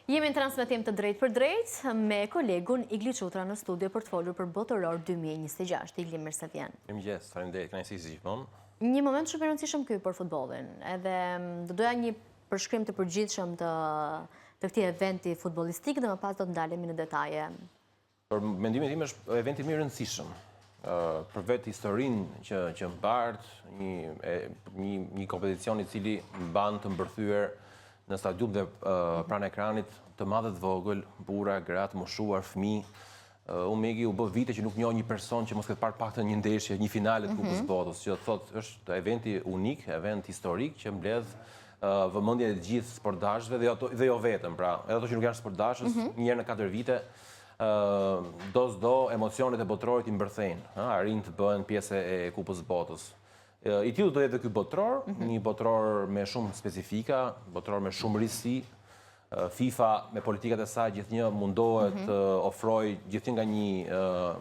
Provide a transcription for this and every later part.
Jemi në transmetim të drejt për drejt me kolegun Igli Qutra në studio për të folur për botëror 2026. Igli, mirë se vjen. Mirëmëngjes, faleminderit, kënaqësi si gjithmonë. Një moment shumë i rëndësishëm ky për futbollin. Edhe do doja një përshkrim të përgjithshëm të këtij eventi futbollistik dhe më pas do të ndalemi në detaje. Për mendimin tim është eventi më i rëndësishëm. Për vetë historinë që mbart, një kompeticion i cili mban të mbërthyer në stadium dhe pranë ekranit të madhe të vogël, burra, gratë, moshuar, fëmijë. Unë Megi u bë vite që nuk njoh një person që mos ketë parë paktën një ndeshje, një finale të Kupës së Botës, që thotë është eventi unik, event historik që mbledh vëmendjen e të gjithë sportdashëve dhe jo vetëm, pra, edhe ato që nuk janë sportdashës, një herë në 4 vite do emocionet e botrorit i mbërthejnë, arrin të bëhen pjesë e Kupës së Botës. I tillë do jetë ky botror, një botror me shumë specifika, botror me shumë risi. FIFA me politikat e saj gjithnjë mundohet të ofrojë gjithnjë nga një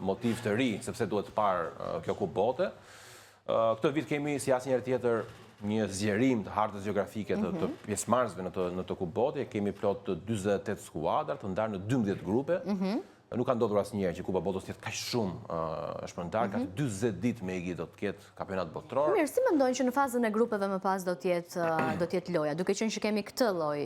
motiv të ri, sepse duhet të parë kjo Kupë Bote. Këtë vit kemi si asnjëherë tjetër një zgjerim të hartës gjeografike të pjesëmarrësve në të Kupë Bote. Kemi plot 48 skuadra të ndarë në 12 grupe. Nuk ka ndodhur asnjëherë që Kupa Botës të jetë kaq shumë shpërndar, ka 40 ditë Megi do të ketë kampionat botror. Mirë, si mendojnë që në fazën e grupeve më pas do të jetë loja, duke qenë që kemi këtë lloj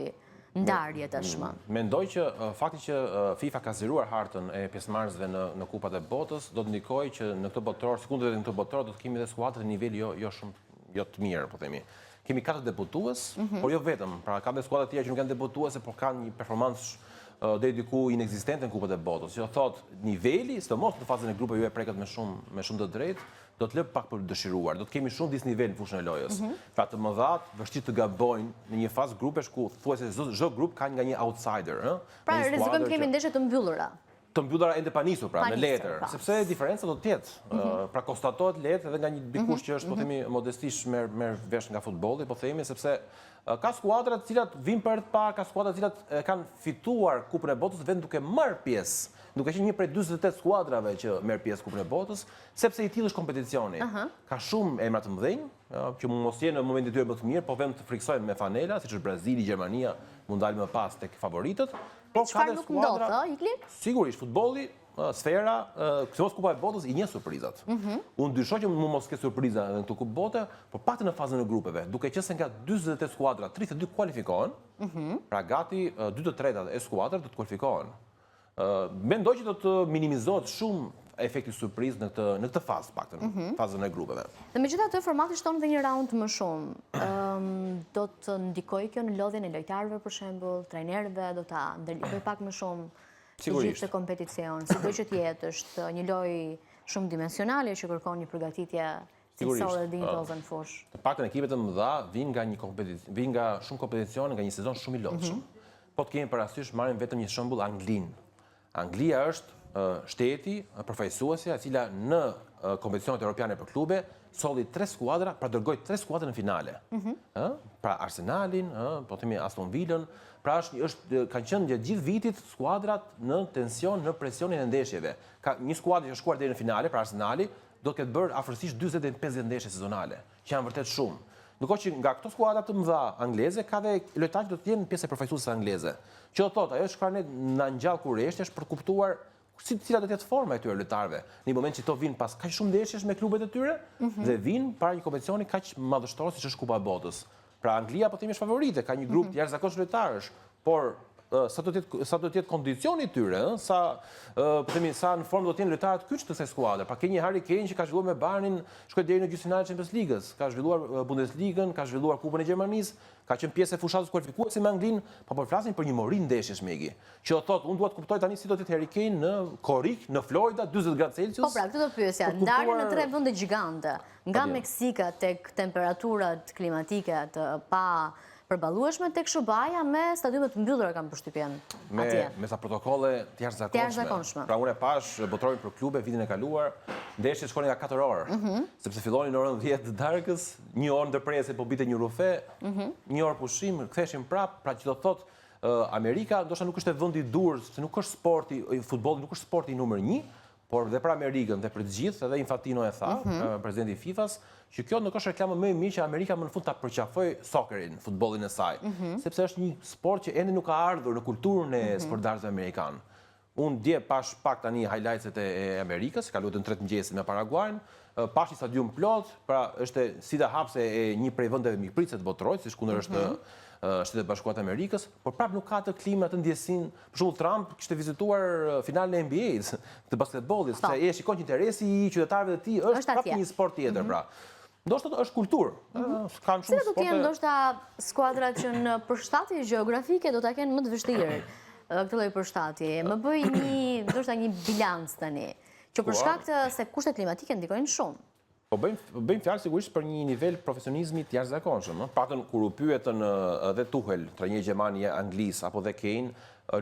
ndarje tashmë? Mendoj që fakti që FIFA ka zgjeruar hartën e pjesëmarrësve në Kupat e Botës do të ndikojë që në këtë botror, sekondë në këtë botror do të kemi edhe skuadra të niveli jo të mirë, po themi. Kemi 4 debutues, por jo vetëm, pra ka dhe skuadra të tjera që nuk janë debutuese, por kanë një performancë deri diku inekzistente në Kupën e Botës. Që thotë niveli, sidomos në fazën e grupeve ju e preket me shumë të drejtë, do të lë pak për dëshiruar. Do të kemi shumë disnivel në fushën e lojës. Pra të mëdhat vështirë të gabojnë në një fazë grupesh ku thuajse çdo grup ka nga një outsider, Pra rrezikojmë të kemi ndeshje të mbyllura. Të mbyllura ende pa nisur, pra, me letër, sepse diferenca do të jetë. Pra konstatohet lehtë edhe nga një dikush që është, po themi, modestisht merr vesh nga futbolli, po themi, sepse ka skuadra të cilat vinë për të parë, ka skuadra të cilat kanë fituar Kupën e Botës vetëm duke marrë pjesë, duke qenë një prej 48 skuadrave që merr pjesë Kupën e Botës, sepse i tillë është kompeticioni. Ka shumë emra të mëdhenj, që mos jenë në momentin e tyre më të mirë, po vend të friksojnë me fanela, siç është Brazili, Gjermania, mund dalë më pas tek favoritët. Çfarë nuk ndodh, Igli? Sigurisht, futbolli, sfera, sidomos Kupa e Botës i njeh surprizat. Unë dyshoj që mund mos ketë surpriza edhe në këtë Kupë Bote, por paktën në fazën e grupeve, duke qenë se nga 48 skuadra, 32 kualifikohen, pra gati 2/3 e skuadrat do të kualifikohen. Mendoj që do të minimizohet shumë efekti surprizë në këtë fazë, paktën, fazën e grupeve. Dhe megjithatë formati shton edhe një raund më shumë. Do të ndikojë kjo në lodhjen e lojtarëve për shembull, trajnerëve, do ta ndërlidhë pak më shumë gjithë të kompeticion, sido që të jetë, është një lojë shumë dimensionale që kërkon një përgatitje cilësore dhe dinjitoze në fushë. Të paktën ekipet e mëdha vinë nga shumë kompeticione, nga një sezon shumë i lodhshëm. Po të kemi parasysh, marrim vetëm një shembull Anglinë. Anglia është shteti përfaqësuesja e cila në kompeticionet europiane për klube solli 3 skuadra, pra dërgoi 3 skuadra në finale. Pra Arsenalin, po themi Aston Villën, pra kanë qenë gjatë gjithë vitit skuadrat në tension, në presionin e ndeshjeve. Ka një skuadër që është shkuar deri në finale, pra Arsenali, do të ketë bërë afërsisht 40-50 ndeshje sezonale, që janë vërtet shumë. Ndërkohë që nga këto skuadra të mëdha angleze ka dhe lojtarë që do të jenë pjesë e përfaqësuese angleze. Që do thotë, ajo çfarë ne na ngjall kurreshti është për të kuptuar cila do të jetë forma e këtyre lojtarëve. Në një moment që to vinë pas kaq shumë ndeshjesh me klubet e tyre dhe vinë para një kompeticioni kaq madhështor siç është Kupa e Botës. Pra Anglia po themi është favorite, ka një grup të jashtëzakonshëm lojtarësh, por sa do të jetë kondicioni i tyre, po themi sa në formë do të jenë lojtarët kyç të kësaj skuadre. Pa ke një Harry Kane që ka zhvilluar me Bayernin, shkoi deri në gjysmëfinalen e Champions League-s, ka zhvilluar Bundesligën, ka zhvilluar Kupën e Gjermanisë, ka qenë pjesë e fushatës kualifikuese me Anglinë, po flasin për një mori ndeshjesh Megi. Që do thotë, unë dua të kuptoj tani si do të jetë Harry Kane në Korik, në Florida, 40 gradë Celsius. Po pra, këtë do pyesja, ndarje në 3 vende gjigante, nga Meksika tek temperaturat klimatike të pa përballueshme tek Shubaja me stadiumet mbyllura kam përshtypjen atje. Me sa protokolle të jashtëzakonshme. Pra unë e pash botrorin për klube vitin e kaluar, ndeshjet shkonin nga 4 orë, sepse fillonin në orën 10 të darkës, 1 orë ndërprerje po bite një rufe, 1 orë pushim, ktheheshin prap, pra që do thotë Amerika ndoshta nuk është e vendi dur, se nuk është sporti, futbolli nuk është sporti numër 1, por dhe për Amerikën dhe për të gjithë, edhe Infantino e tha, presidenti i FIFA-s, që kjo nuk është reklamë më e mirë që Amerika më në fund ta përqafoj soccerin, futbollin e saj, sepse është një sport që ende nuk ka ardhur në kulturën e sportdarëve amerikanë. Unë dje pash pak tani highlightset e Amerikës, ka luajtur në 3 mëngjesit me Paraguajin, pash një stadium plot, pra është si dhe hapse e një prej vendeve mikpritëse të botërorë, siç kundër është Shtetet Bashkuara të Amerikës, por prapë nuk ka të klimë atë ndjesin. Për shembull Trump kishte vizituar finalen e NBA-s të basketbollit, sepse e shikon që interesi i qytetarëve të tij është prapë një sport tjetër, pra. Ndoshta është kulturë. Kanë shumë sporte. Cilat ndoshta skuadrat që në përshtatje gjeografike do ta kenë më të vështirë këtë lloj përshtatje. Më bëj ndoshta një bilanc tani, që për shkak të se kushtet klimatike ndikojnë shumë. Po bëjmë fjalë sigurisht për një nivel profesionizmi të jashtëzakonshëm. Patën kur u pyetën edhe Tuchel, trajneri gjerman i Anglisë apo dhe Kane,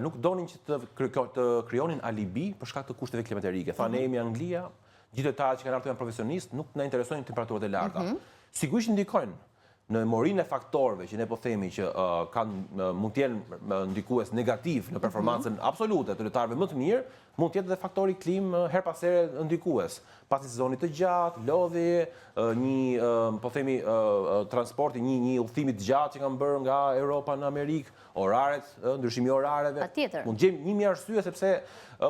nuk donin që të krijonin alibi për shkak të kushteve klimatike. Thanë ne jemi Anglia, gjithë ata që kanë ardhur janë profesionistë, nuk na interesojnë temperaturat e larta. Sigurisht ndikojnë në morinë e faktorëve që ne po themi që mund të jenë ndikues negativ në performancën absolute të lojtarëve më të mirë, mund të jetë edhe faktori klim her pas here ndikues. Pasi sezonit të gjatë, lodhje, një po themi transporti, një udhëtimi të gjatë që kanë bërë nga Europa në Amerikë, oraret, ndryshimi orareve. Mund të gjejmë 1000 arsye sepse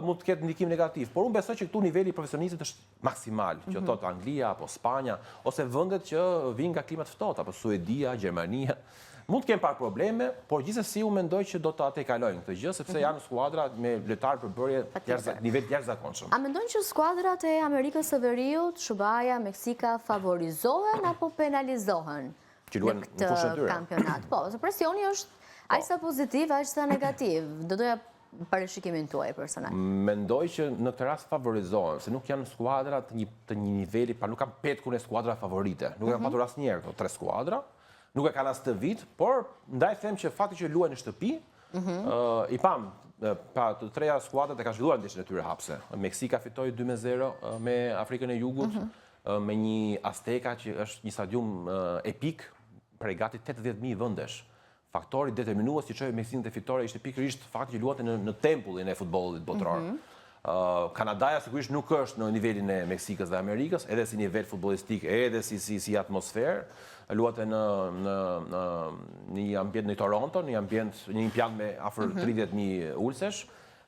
mund të ketë ndikim negativ, por unë besoj që këtu niveli i profesionizmit është maksimal, që thot Anglia apo Spanja ose vendet që vijnë nga klimat ftohta, apo Suedia, Gjermania. Mund të kemë pak probleme, por gjithsesi unë mendoj që do ta tejkalojnë këtë gjë, sepse janë skuadra me lojtarë përbërje nivel jashtëzakonshëm. A mendojnë që skuadrat e Amerikës së Veriut, SBA, Meksika favorizohen apo penalizohen në këtë kampionat? Po, se presioni është aq sa pozitiv, aq sa negativ. Do doja parashikimin tuaj personal. Mendoj që në këtë rast favorizohen, se nuk janë skuadra të një niveli, pa nuk kanë petkun e skuadra favorite. Nuk kanë patur asnjëherë këto 3 skuadra. Nuk e kanë as të vit, por ndaj them që fakti që luajnë në shtëpi, i pam, pa të treja skuadrat e kanë zhvilluar ndeshjen e tyre hapse. Meksika fitoi 2-0 me Afrikën e Jugut, me një Azteca që është një stadium epik, prej gati 80.000 vendesh. Faktori determinues që çoi Meksikën te fitore ishte pikërisht fakti që luante në tempullin e futbollit botëror. Kanadaja sigurisht nuk është në nivelin e Meksikës dhe Amerikës, edhe si nivel futbollistik, edhe si atmosferë. Luate në një ambient në Toronto, një impiant me afër 30.000 ulsesh.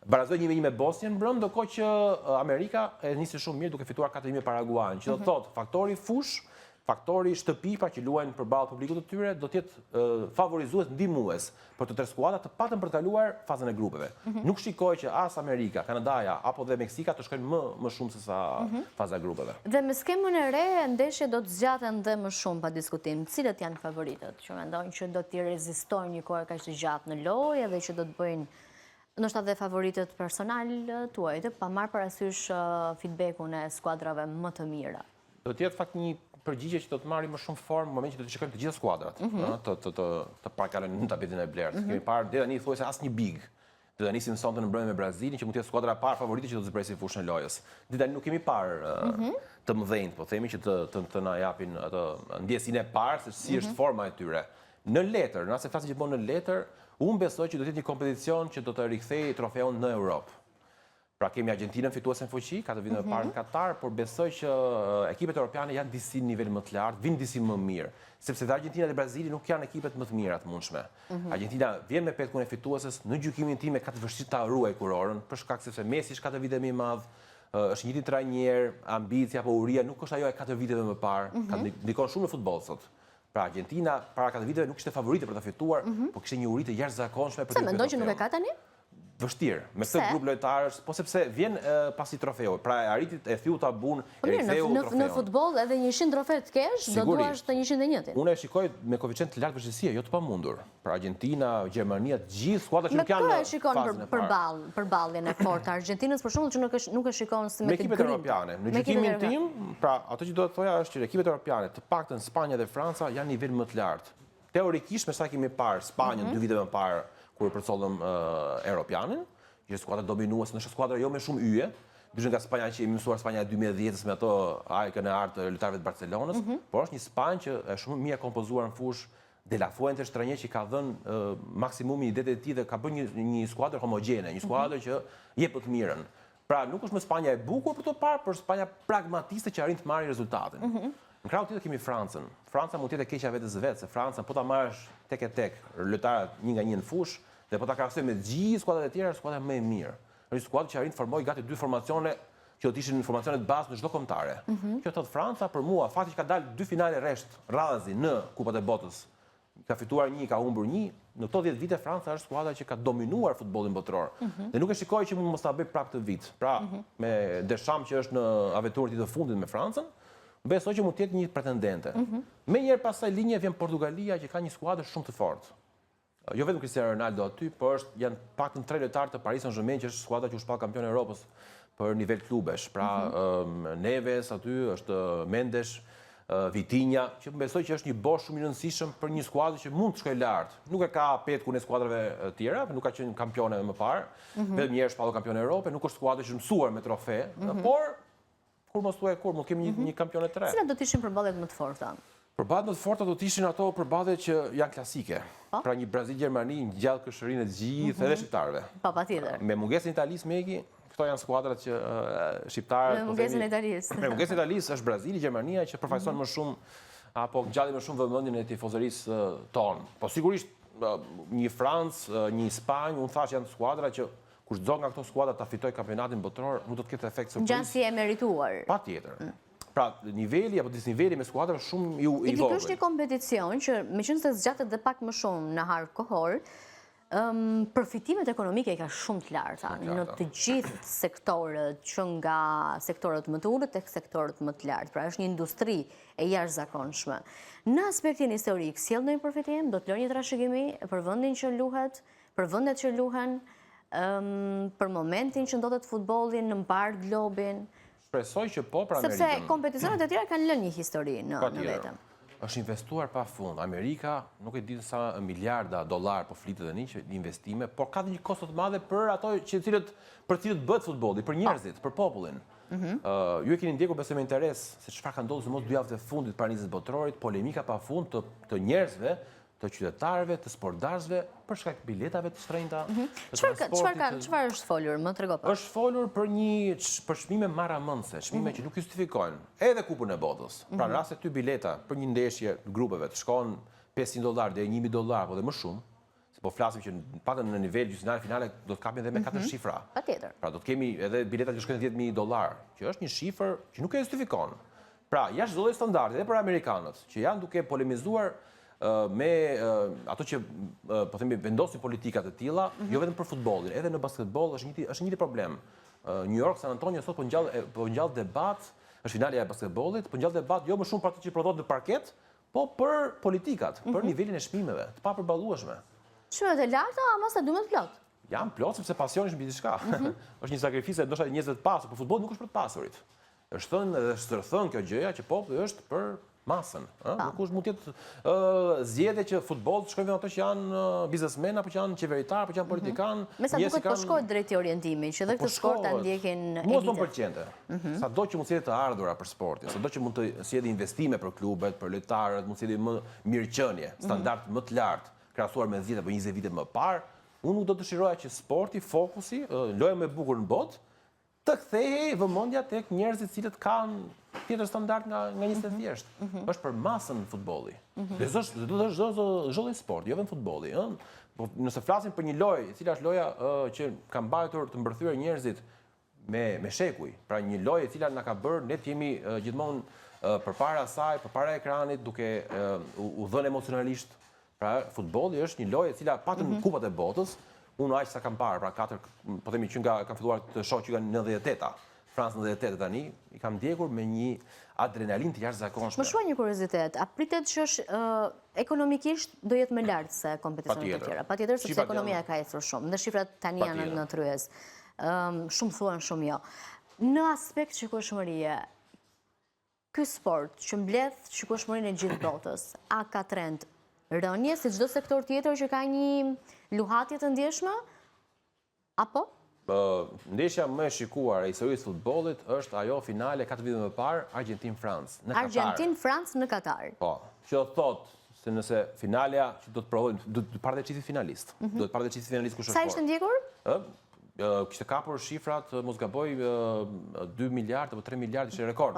Barazoi 1-1 me Bosnjën brëm, ndërkohë që Amerika e nisi shumë mirë duke fituar 4-1 me Paraguayin, që do thotë faktori fush, faktori shtëpi pra që luajnë përballë publikut të tyre do të jetë favorizues, ndihmues për të 3 skuadra të patën për të kaluar fazën e grupeve. Nuk shikoj që as Amerika, Kanadaja apo dhe Meksika të shkojnë më shumë se sa faza e grupeve. Dhe me skemën e re, ndeshjet do të zgjaten dhe më shumë pa diskutim. Cilët janë favoritët që mendojnë që do të rezistojnë një kohë kaq të gjatë në lojë dhe që do të bëjnë ndoshta dhe favoritët personal tuaj, pa marrë parasysh feedbackun e skuadrave më të mira? Do të jetë fakt një përgjigje që do të marrë më shumë formë në moment që do të shikojmë të gjitha skuadrat, të parkalojnë në tapetin e blertë. Kemi parë deri tani thuajse asnjë big. Do ta nisim sonte në mbrëmje me Brazilin, që mund të jetë skuadra e parë favorite që do të zbresë fushën e lojës. Deri tani nuk kemi parë të mëdhenj, po themi që të na japin atë ndjesinë e parë se si është forma e tyre. Në letër, nëse flasim gjithmonë në letër, unë besoj që do të jetë një kompeticion që do të rikthejë trofeun në Europë. Pra kemi Argentinën fituese në fuqi, 4 vite më parë në Katar, por besoj që ekipet europiane janë disi në nivel më të lartë, vinë disi më mirë, sepse dhe Argentina dhe Brazili nuk janë ekipet më të mira të mundshme. Argentina vjen me petkun e fitueses, në gjykimin tim ka të vështirë ta ruaj kurorën, për shkak sepse Messi është 4 vite më i madh, është një trajner, ambicia apo uria nuk është ajo e 4 viteve më parë, ka ndikon shumë në futboll sot. Pra Argentina para 4 viteve nuk ishte favorite për ta fituar, por kishte një uri të jashtëzakonshme për të. Se mendon që nuk e ka tani? Vështirë, me këtë grup lojtarësh, po sepse vjen pasi trofeu, pra aritit e thiu tabun, e riktheu trofeun. Në futboll edhe 100 trofe të kesh, do duash të 101. Unë e shikoj me koeficient të lartë vështirësie, jo të pamundur. Pra Argentina, Gjermania, të gjithë skuadrat që nuk janë në fazën e parë. Përballjen e fortë të Argentinës, për shembull, që nuk e shikon si me ekipet europiane. Në gjykimin tim, pra ato që do të thoja është që ekipet europiane, të paktën Spanja dhe Franca janë nivel më të lartë. Teorikisht, me sa kemi parë Spanjën 2 vite më parë kur përcollëm Europianin, që është skuadra dominuese, në skuadra jo me shumë yje, ndryshe nga Spanja që jemi mësuar Spanja 2010 me ato ajkën e artë lojtarëve të Barcelonës, por është një Spanjë që është shumë mirë kompozuar në fushë. De La Fuente është trajner që ka dhënë maksimumin i idetë të tij dhe ka bërë një skuadër homogjene, një skuadër që jep të mirën. Pra nuk është me Spanja e bukur për të parë, por Spanja pragmatiste që arrin të marrë rezultatin. Në krahun tjetër kemi Francën. Franca mund të jetë e keqja vetës vetë, se Franca po ta marrësh tek e tek, lojtarët një nga një në fushë dhe po ta krahasoj me gjithë skuadrat e tjera, skuadra më e mirë. Është skuadra që arrin të formojë gati 2 formacione që do të ishin formacionet bazë në çdo kombëtare. Kjo thotë Franca për mua, fakti që ka dalë 2 finale rresht radhazi në Kupat e Botës, ka fituar 1, ka humbur 1, në këto 10 vite Franca është skuadra që ka dominuar futbollin botror. Dhe nuk e shikoj që mund mos ta bëj prapë këtë vit. Pra, me Deschamps që është në aventurën e tij të fundit me Francën, besoj që mund të jetë një pretendente. Menjëherë pastaj linje vjen Portugalia që ka një skuadër shumë të fortë. Jo vetëm Cristiano Ronaldo aty, por janë paktën 3 lojtarë të Paris Saint-Germain që është skuadra që u shpall kampion e Europës për nivel klubesh. Pra, Neves aty, është Mendes, Vitinha, që besoj që është një bosh shumë i rëndësishëm për një skuadër që mund të shkojë lart. Nuk e ka petkun e skuadrave tjera, nuk ka qenë kampione më parë, vetëm një herë shpallur kampion e Europës, nuk është skuadër që është mësuar me trofe, por kur mos thuaj kur, mund të kemi një kampion e tre. Cilat do të ishin përballjet më të forta? Përballjet më të forta do të ishin ato përballje që janë klasike. Pra një Brazil-Gjermani, ngjall këshërinë e gjithë edhe shqiptarëve. Patjetër. Me mungesën e Italisë Megi, këto janë skuadrat që shqiptarët... Me mungesën e Italisë. Me mungesën e Italisë është Brazili, Gjermania që përfaqëson më shumë apo ngjalli më shumë vëmendjen e tifozërisë tonë. Po sigurisht një Francë, një Spanjë, unë thash janë skuadra që kush do nga këto skuadra ta fitojë kampionatin botror, nuk do të ketë efekt surprizë. Ngjan si e merituar. Patjetër. Pra, niveli apo disniveli me skuadra shumë i vogël. Kjo është një kompeticion që meqenëse zgjatet dhe pak më shumë në harë kohor, përfitimet ekonomike ka shumë të larta në të gjithë sektorët, që nga sektorët më të ulët tek sektorët më të lartë. Pra është një industri e jashtëzakonshme. Në aspektin historik, sjell ndonjë përfitim, do të lërë një trashëgimi për vendin që luhet, për vendet që luhen, për momentin që ndodhet futbolli në mbar globin. Shpresoj që po për Amerikën. Sepse kompeticionet e tjera kanë lënë një histori në vetëm. Është investuar pa fund. Amerika nuk e di sa miliarda dollar po flitet tani që investime, por ka një kosto të madhe për ato për cilët bëhet futbolli, për njerëzit, për popullin. Ju e keni ndjekur besoj me interes se çfarë ka ndodhur mos 2 javët e fundit para nizës botrorit, polemika pa fund të njerëzve, të qytetarëve, të sportdarësve, për shkak biletave të shtrenjta. Çfarë është folur, më trego pak? Është folur për çmime marramëndse, çmime që nuk justifikojnë edhe Kupën e Botës. Pra në rast se ty bileta për një ndeshje të grupeve të shkon $500 deri $1.000 apo dhe më shumë, se po flasim që patën në nivel gjysmëtar finale do të kapim edhe me 4 shifra. Patjetër. Pra do të kemi edhe bileta që shkojnë $10.000, që është një shifër që nuk e justifikon. Pra jashtë çdo lloj standardi edhe për amerikanët, që janë duke polemizuar me ato që po themi vendosin politikat e tilla, jo vetëm për futbollin, edhe në basketboll është një problem. New York, San Antonio sot po ngjall debat, është finalja e basketbollit, po ngjall debat jo më shumë për ato që prodhohet në parket, po për politikat, për nivelin e çmimeve, të papërballueshme. Çmimeve të larta, ama sa 12 plot. Janë plot sepse pasioni është mbi diçka. Është një sakrificë ndoshta njerëzve të pasur, por futbolli nuk është për të pasurit. Është thënë edhe stërthën kjo gjëja që populli është për masën. Nuk është mund të jetë zgjedhje që futbolli të shkojnë ato që janë biznesmen apo që janë qeveritar apo që janë politikan. Me sa duket po shkohet drejt orientimit, që edhe këtë sport ta ndjekin elitët. Mos më pëlqente. Sado që mund të sjellë të ardhura për sportin, sado që mund të sjellë investime për klubet, për lojtarët, mund të sjellë më mirëqenie, standard më të lartë krahasuar me 10 apo 20 vite më parë. Unë nuk do të dëshiroja që sporti, fokusi, loja më e bukur në botë, të kthehej vëmendja tek njerëzit cilët kanë tjetër standard nga njerëzit e thjeshtë. Është për masën futbolli. Dhe çdo lloj sporti, jo vetëm futbolli, Po nëse flasim për një lojë, e cila është loja që ka mbajtur të mbërthyer njerëzit me shekuj, pra një lojë e cila na ka bërë ne të jemi gjithmonë përpara saj, përpara ekranit, duke u dhënë emocionalisht. Pra futbolli është një lojë e cila patën kupat e botës. Unë aq sa kam parë, pra 4, po themi që kam filluar të shoh që kanë 98-a, Francë 98 tani, i kam ndjekur me një adrenalin të jashtëzakonshme. Më shkruaj një kuriozitet, a pritet që është ekonomikisht do jetë më lart se kompeticionet e tjera? Patjetër, sepse ekonomia ka ecur shumë, dhe shifrat tani janë në tryez. Shumë thuan, shumë jo. Në aspekt shikueshmërie, ky sport që mbledh shikueshmërinë e gjithë botës, a ka trend rënje si çdo sektor tjetër që ka një luhatje të ndjeshme? Apo? Ndeshja më e shikuar e historisë futbollit është ajo finale 4 vite më parë, Argentinë-Francë në Katar. Argentinë-Francë në Katar. Po, që thotë se nëse finalja që do të provojnë, do të parë çifti finalist. Do të parë çifti finalist kush është. Sa ishte ndjekur? kishte kapur shifrat, mos gaboj, 2 miliard apo 3 miliard ishte rekord.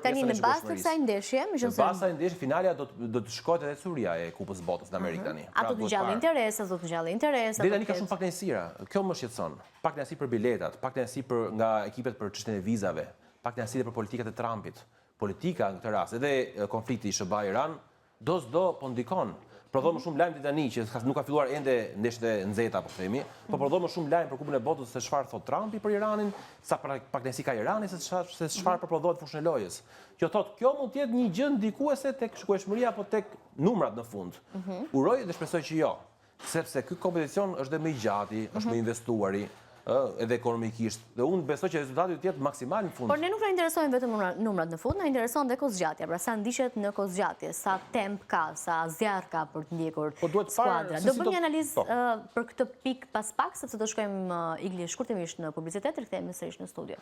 Tani në bazë të kësaj ndeshje, në bazë të kësaj ndeshje, finalja do të shkohet edhe Suria e Kupës së Botës në Amerikë tani. A do të gjallë interesat, do të gjallë interesat. Deri tani ka shumë pakënaqësira. Kjo më shqetëson. Pakënaqësi për biletat, pakënaqësi nga ekipet për çështjen e vizave, pakënaqësi për politikat e Trumpit. Politika në këtë rast, edhe konflikti SBA-Iran, do po ndikon. Prodhon më shumë lajm tani që nuk ka filluar ende ndeshjet e nxehta, po themi, po prodhon më shumë lajm për Kupën e Botës se çfarë thot Trumpi për Iranin, sa pakënaqësi ka Irani se çfarë prodhohet fushën e lojës. Kjo mund të jetë një gjë ndikuese tek shkueshmëria apo tek numrat në fund. Uroj dhe shpresoj që jo, sepse ky kompeticion është dhe më i gjati, është më investuari, edhe ekonomikisht. Dhe unë besoj që rezultati do të jetë maksimal në fund. Por ne nuk na interesojnë vetëm numrat në fund, na intereson dhe kozgjatja. Pra sa ndiqet në kozgjatje, sa temp ka, sa zjarr ka për të ndjekur skuadra. Do bëjmë një analizë për këtë pikë pas pak, sepse do shkojmë Igli shkurtimisht në publicitet, rikthehemi sërish në studio.